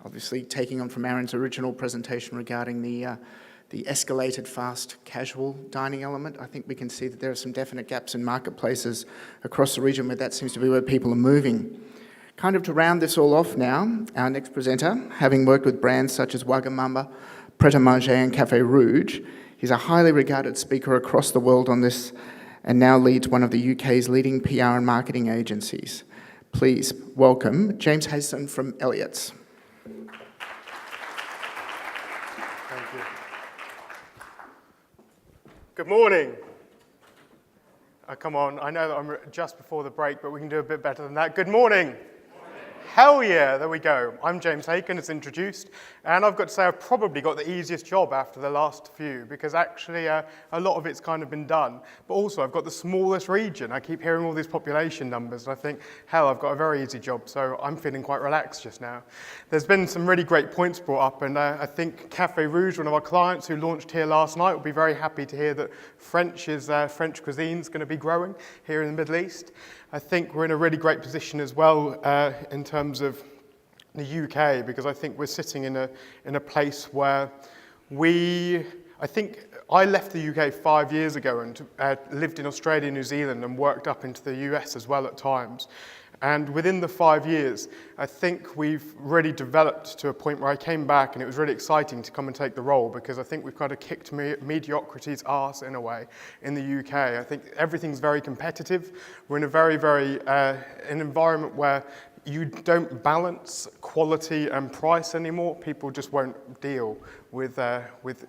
Obviously, taking on from Aaron's original presentation regarding the escalated fast casual dining element, I think we can see that there are some definite gaps in marketplaces across the region where that seems to be where people are moving. Kind of to round this all off now, our next presenter, having worked with brands such as Wagamama, Pret a Manger and Café Rouge, he's a highly regarded speaker across the world on this and now leads one of the UK's leading PR and marketing agencies. Please welcome James Hazen from Elliott's. Thank you. Good morning. Come on, I know that I'm just before the break, but we can do a bit better than that. Good morning. Hell yeah, there we go. I'm James Hagen, as introduced, and I've got to say I've probably got the easiest job after the last few, because actually a lot of it's kind of been done, but also I've got the smallest region. I keep hearing all these population numbers, and I think, hell, I've got a very easy job, so I'm feeling quite relaxed just now. There's been some really great points brought up, and I think Café Rouge, one of our clients who launched here last night, will be very happy to hear that French cuisine is going to be growing here in the Middle East. I think we're in a really great position as well in terms of the UK, because I think we're sitting in a place where I think I left the UK 5 years ago and lived in Australia, New Zealand, and worked up into the US as well at times. And within the 5 years, I think we've really developed to a point where I came back and it was really exciting to come and take the role, because I think we've kind of kicked mediocrity's arse in a way in the UK. I think everything's very competitive. We're in a very an environment where you don't balance quality and price anymore. People just won't deal with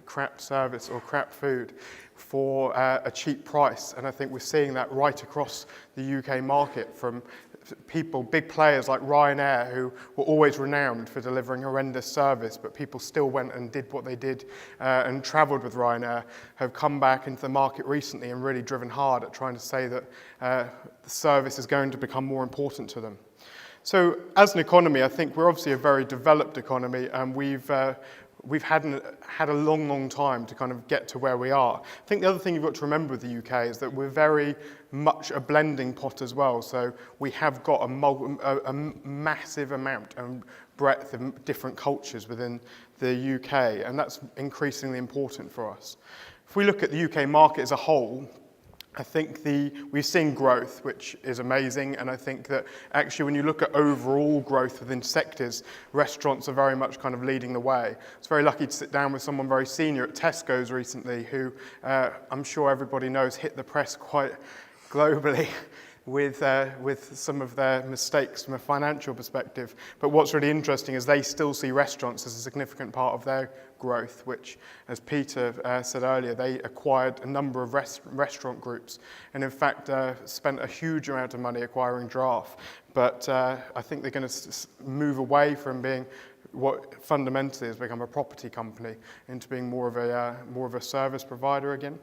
crap service or crap food for a cheap price. And I think we're seeing that right across the UK market, from people, big players like Ryanair, who were always renowned for delivering horrendous service, but people still went and did what they did and travelled with Ryanair, have come back into the market recently and really driven hard at trying to say that the service is going to become more important to them. So as an economy, I think we're obviously a very developed economy, and we've had a long time to kind of get to where we are. I think the other thing you've got to remember with the UK is that we're very much a blending pot as well. So we have got a massive amount and breadth of different cultures within the UK, and that's increasingly important for us. If we look at the UK market as a whole, I think we've seen growth, which is amazing, and I think that actually when you look at overall growth within sectors, restaurants are very much kind of leading the way. I was very lucky to sit down with someone very senior at Tesco's recently, who I'm sure everybody knows hit the press quite globally with some of their mistakes from a financial perspective. But what's really interesting is they still see restaurants as a significant part of their growth, which, as Peter said earlier, they acquired a number of restaurant groups, and in fact spent a huge amount of money acquiring Draft. But I think they're going to move away from being what fundamentally has become a property company into being more of a service provider again.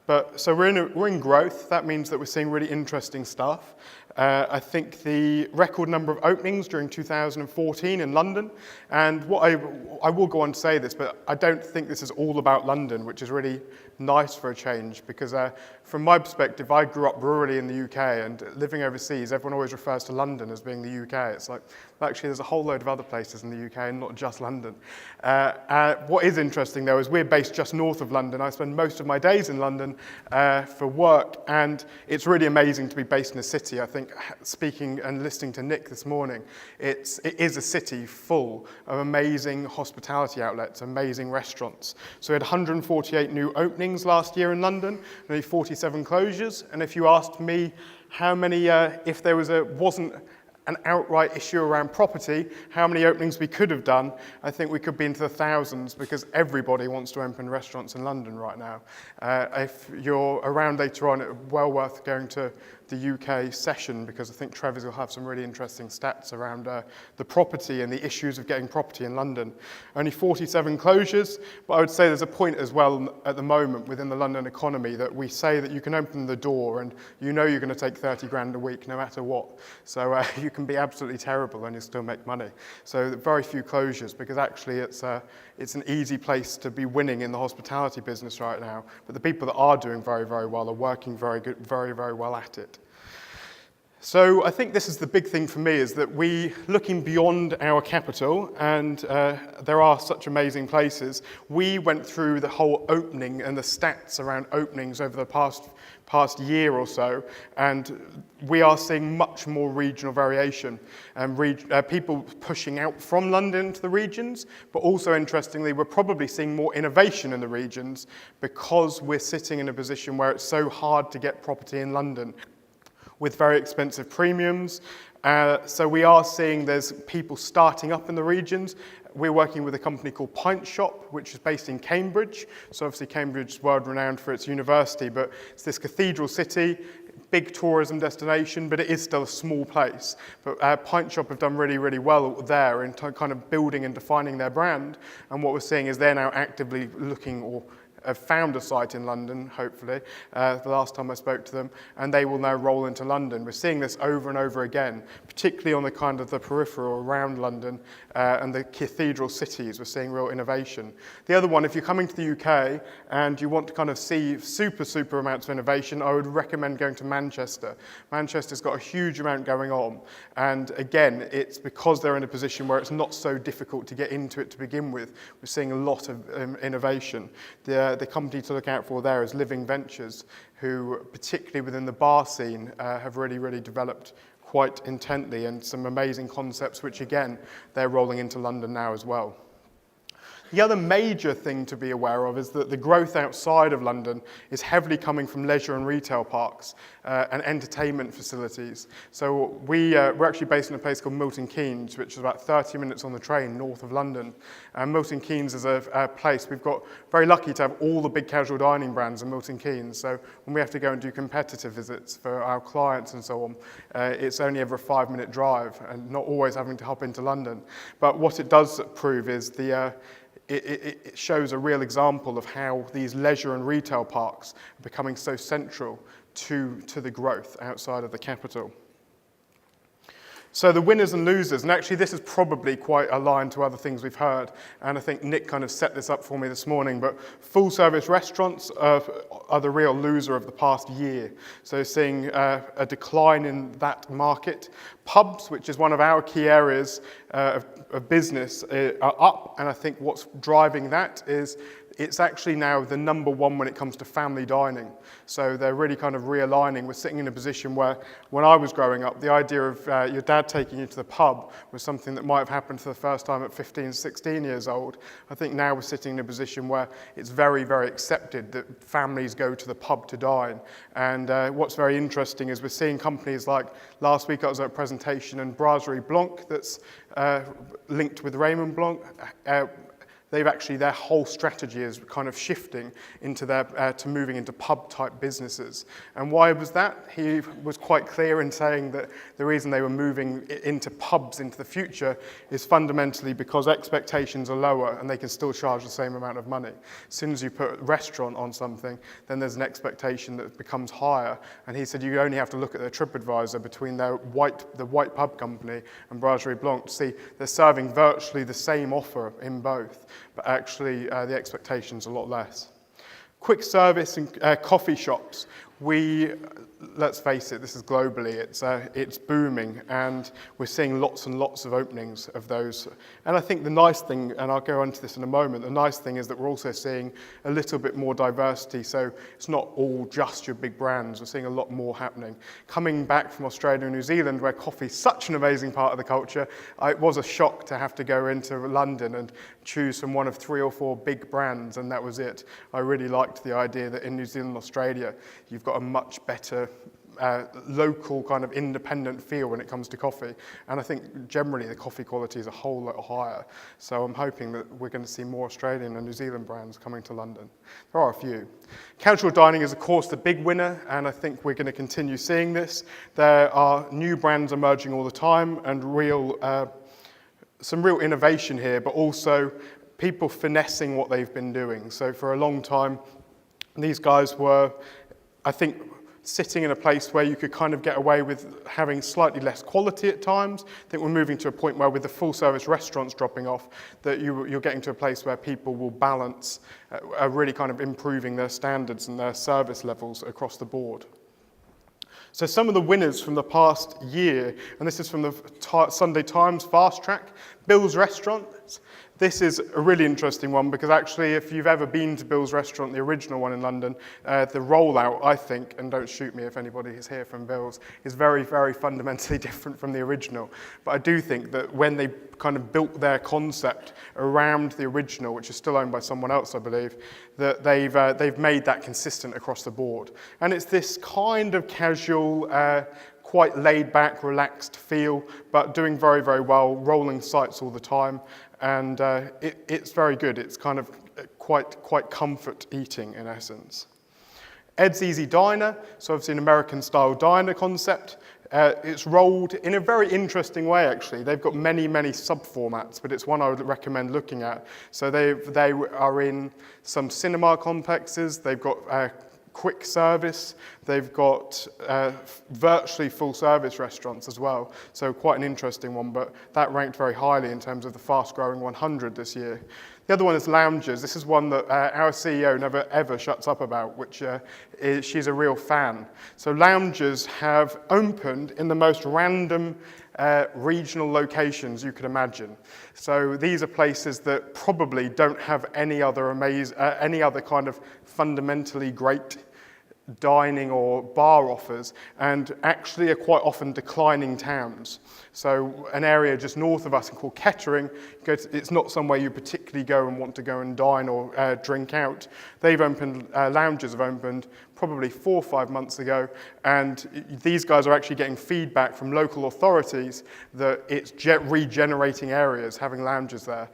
But so we're in growth. That means that we're seeing really interesting stuff. I think the record number of openings during 2014 in London, and what I will go on to say this, but I don't think this is all about London, which is really nice for a change, because from my perspective, I grew up rurally in the UK, and living overseas, everyone always refers to London as being the UK. It's like, actually, there's a whole load of other places in the UK, and not just London. What is interesting, though, is we're based just north of London. I spend most of my days in London for work, and it's really amazing to be based in a city. I think, speaking and listening to Nick this morning, it is a city full of amazing hospitality outlets, amazing restaurants. So we had 148 new openings last year in London, only 47 closures. And if you asked me how many, if there wasn't an outright issue around property, how many openings we could have done, I think we could be into the thousands, because everybody wants to open restaurants in London right now. If you're around later on, it's well worth going to the UK session, because I think Trevor's will have some really interesting stats around the property and the issues of getting property in London. Only 47 closures, but I would say there's a point as well at the moment within the London economy that we say that you can open the door and you know you're going to take 30 grand a week no matter what. So you can be absolutely terrible and you still make money. So very few closures, because actually it's an easy place to be winning in the hospitality business right now. But the people that are doing very well are working very well at it. So I think this is the big thing for me, is that looking beyond our capital, and there are such amazing places, we went through the whole opening and the stats around openings over the past year or so, and we are seeing much more regional variation and people pushing out from London to the regions, but also interestingly, we're probably seeing more innovation in the regions because we're sitting in a position where it's so hard to get property in London, with very expensive premiums. So we are seeing there's people starting up in the regions. We're working with a company called Pint Shop, which is based in Cambridge. So obviously Cambridge is world renowned for its university, but it's this cathedral city, big tourism destination, but it is still a small place. But Pint Shop have done really, really well there in kind of building and defining their brand. And what we're seeing is they're now actively looking, or have found a site in London, hopefully, the last time I spoke to them, and they will now roll into London. We're seeing this over and over again, particularly on the kind of the peripheral around London and the cathedral cities. We're seeing real innovation. The other one, if you're coming to the UK and you want to kind of see super amounts of innovation, I would recommend going to Manchester. Manchester's got a huge amount going on, and again, it's because they're in a position where it's not so difficult to get into it to begin with. We're seeing a lot of innovation. The company to look out for there is Living Ventures, who, particularly within the bar scene, have really developed quite intently, and some amazing concepts, which again, they're rolling into London now as well. The other major thing to be aware of is that the growth outside of London is heavily coming from leisure and retail parks and entertainment facilities. So we're actually based in a place called Milton Keynes, which is about 30 minutes on the train north of London. And Milton Keynes is a place, we've got very lucky to have all the big casual dining brands in Milton Keynes. So when we have to go and do competitor visits for our clients and so on, it's only ever a 5-minute drive and not always having to hop into London. But what it does prove is it shows a real example of how these leisure and retail parks are becoming so central to the growth outside of the capital. So the winners and losers, and actually this is probably quite aligned to other things we've heard, and I think Nick kind of set this up for me this morning, but full service restaurants are the real loser of the past year. So seeing a decline in that market. Pubs, which is one of our key areas of business, are up, and I think what's driving that is it's actually now the number one when it comes to family dining. So they're really kind of realigning. We're sitting in a position where, when I was growing up, the idea of your dad taking you to the pub was something that might have happened for the first time at 15, 16 years old. I think now we're sitting in a position where it's very accepted that families go to the pub to dine. And what's very interesting is we're seeing companies like, last week I was at a presentation in Brasserie Blanc that's linked with Raymond Blanc. Their whole strategy is kind of shifting into to moving into pub-type businesses. And why was that? He was quite clear in saying that the reason they were moving into pubs into the future is fundamentally because expectations are lower and they can still charge the same amount of money. As soon as you put restaurant on something, then there's an expectation that becomes higher. And he said you only have to look at their TripAdvisor between the white pub company and Brasserie Blanc to see they're serving virtually the same offer in both, but actually the expectation's a lot less. Quick service and coffee shops. Let's face it, this is globally, it's booming, and we're seeing lots and lots of openings of those. And I think the nice thing, and I'll go on to this in a moment, the nice thing is that we're also seeing a little bit more diversity, so it's not all just your big brands. We're seeing a lot more happening. Coming back from Australia and New Zealand, where coffee's such an amazing part of the culture, it was a shock to have to go into London and choose from one of 3 or 4 big brands, and that was it. I really liked the idea that in New Zealand and Australia, you've got a much better local kind of independent feel when it comes to coffee. And I think generally the coffee quality is a whole lot higher. So I'm hoping that we're going to see more Australian and New Zealand brands coming to London. There are a few. Casual dining is of course the big winner, and I think we're going to continue seeing this. There are new brands emerging all the time and some real innovation here, but also people finessing what they've been doing. So for a long time, these guys were, I think, sitting in a place where you could kind of get away with having slightly less quality at times. I think we're moving to a point where, with the full service restaurants dropping off, that you're getting to a place where people will balance, really kind of improving their standards and their service levels across the board. So some of the winners from the past year, and this is from the Sunday Times Fast Track, Bill's Restaurant. This is a really interesting one because actually if you've ever been to Bill's Restaurant, the original one in London, the rollout, I think, and don't shoot me if anybody is here from Bill's, is very, very fundamentally different from the original. But I do think that when they kind of built their concept around the original, which is still owned by someone else, I believe, that they've made that consistent across the board. And it's this kind of casual, quite laid back, relaxed feel, but doing very, very well, rolling sites all the time. And it's very good. It's kind of quite comfort eating in essence. Ed's Easy Diner, so obviously an American-style diner concept. It's rolled in a very interesting way, actually. They've got many, many sub-formats, but it's one I would recommend looking at. So they are in some cinema complexes. They've got quick service. They've got virtually full-service restaurants as well. So quite an interesting one, but that ranked very highly in terms of the fast-growing 100 this year. The other one is lounges. This is one that our CEO never ever shuts up about, which she's a real fan. So lounges have opened in the most random regional locations you could imagine. So these are places that probably don't have any other kind of fundamentally great dining or bar offers, and actually are quite often declining towns. So an area just north of us called Kettering, it's not somewhere you particularly go and want to go and dine or drink out. They've opened, lounges have opened probably 4 or 5 months ago, and these guys are actually getting feedback from local authorities that it's regenerating areas, having lounges there.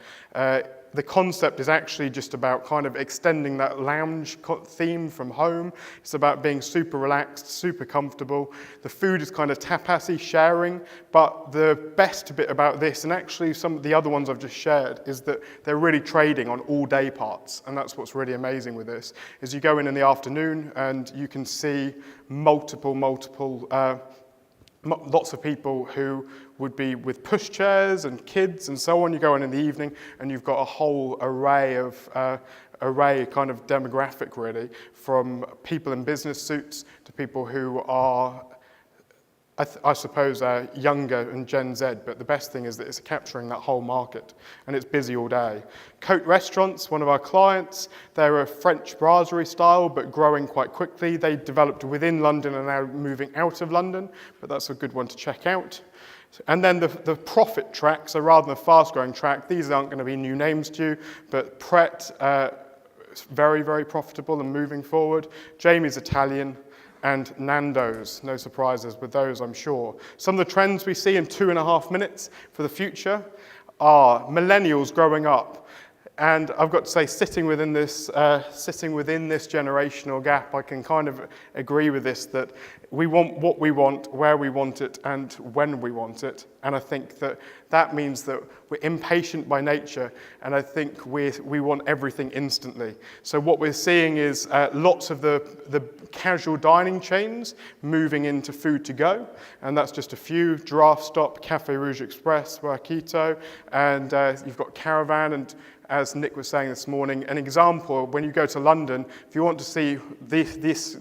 The concept is actually just about kind of extending that lounge theme from home. It's about being super relaxed, super comfortable. The food is kind of tapasy, sharing, but the best bit about this, and actually some of the other ones I've just shared, is that they're really trading on all day parts, and that's what's really amazing with this, is you go in the afternoon and you can see lots of people who would be with pushchairs and kids and so on. You go in the evening and you've got a whole array kind of demographic really, from people in business suits to people who are, I suppose, younger and Gen Z, but the best thing is that it's capturing that whole market and it's busy all day. Cote Restaurants, one of our clients, they're a French brasserie style but growing quite quickly. They developed within London and now moving out of London, but that's a good one to check out. And then the profit track, so rather than a fast-growing track, these aren't going to be new names to you, but Pret, very, very profitable and moving forward. Jamie's Italian, and Nando's. No surprises with those, I'm sure. Some of the trends we see in 2.5 minutes for the future are millennials growing up. And I've got to say, sitting within this generational gap, I can kind of agree with this, that we want what we want, where we want it, and when we want it. And I think that means that we're impatient by nature, and I think we want everything instantly. So what we're seeing is lots of the casual dining chains moving into food to go, and that's just a few: Draft Stop, Café Rouge Express, Waikito, and you've got Caravan, and as Nick was saying this morning, an example, when you go to London, if you want to see this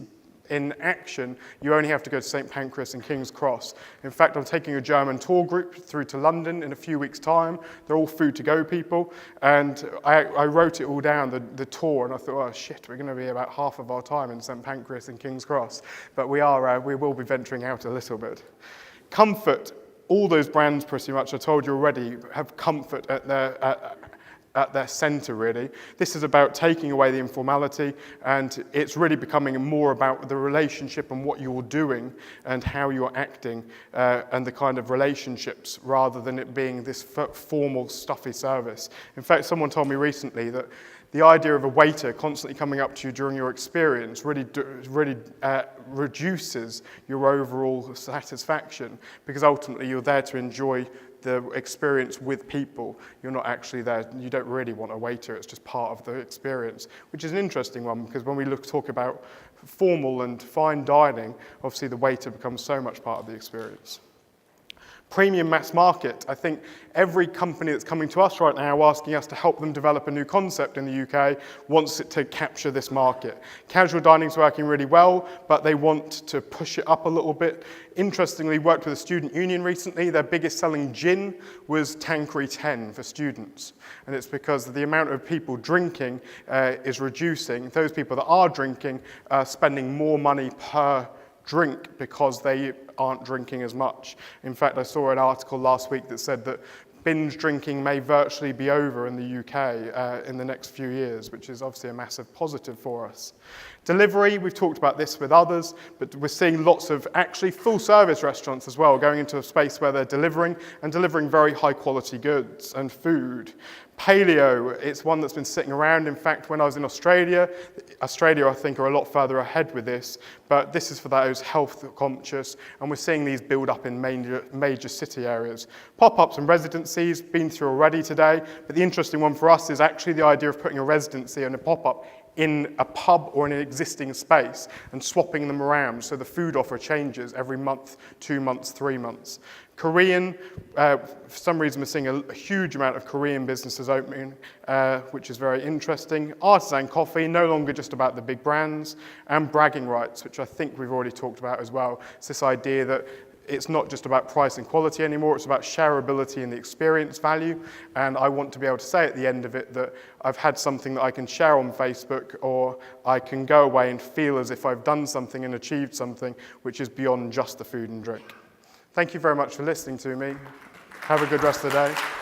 in action, you only have to go to St. Pancras and King's Cross. In fact, I'm taking a German tour group through to London in a few weeks' time. They're all food-to-go people, and I wrote it all down, the tour, and I thought, oh shit, we're going to be about half of our time in St. Pancras and King's Cross. But we will be venturing out a little bit. Comfort, all those brands pretty much, I told you already, have comfort at their centre, really. This is about taking away the informality, and it's really becoming more about the relationship and what you're doing and how you're acting and the kind of relationships, rather than it being this formal, stuffy service. In fact, someone told me recently that the idea of a waiter constantly coming up to you during your experience really reduces your overall satisfaction, because ultimately you're there to enjoy the experience with people. You're not actually there, you don't really want a waiter, it's just part of the experience, which is an interesting one, because when we talk about formal and fine dining, obviously the waiter becomes so much part of the experience. Premium mass market. I think every company that's coming to us right now asking us to help them develop a new concept in the UK wants it to capture this market. Casual dining is working really well, but they want to push it up a little bit. Interestingly, worked with a student union recently. Their biggest selling gin was Tanqueray 10 for students. And it's because the amount of people drinking is reducing. Those people that are drinking are spending more money per drink because they aren't drinking as much. In fact, I saw an article last week that said that binge drinking may virtually be over in the UK in the next few years, which is obviously a massive positive for us. Delivery, we've talked about this with others, but we're seeing lots of actually full-service restaurants as well, going into a space where they're delivering very high-quality goods and food. Paleo, it's one that's been sitting around. In fact, when I was in Australia, I think are a lot further ahead with this, but this is for those health conscious, and we're seeing these build up in major city areas. Pop-ups and residencies, been through already today, but the interesting one for us is actually the idea of putting a residency and a pop-up in a pub or in an existing space and swapping them around so the food offer changes every month, 2 months, 3 months. Korean, for some reason we're seeing a huge amount of Korean businesses opening, which is very interesting. Artisan coffee, no longer just about the big brands, and bragging rights, which I think we've already talked about as well. It's this idea that it's not just about price and quality anymore, it's about shareability and the experience value. And I want to be able to say at the end of it that I've had something that I can share on Facebook, or I can go away and feel as if I've done something and achieved something which is beyond just the food and drink. Thank you very much for listening to me. Have a good rest of the day.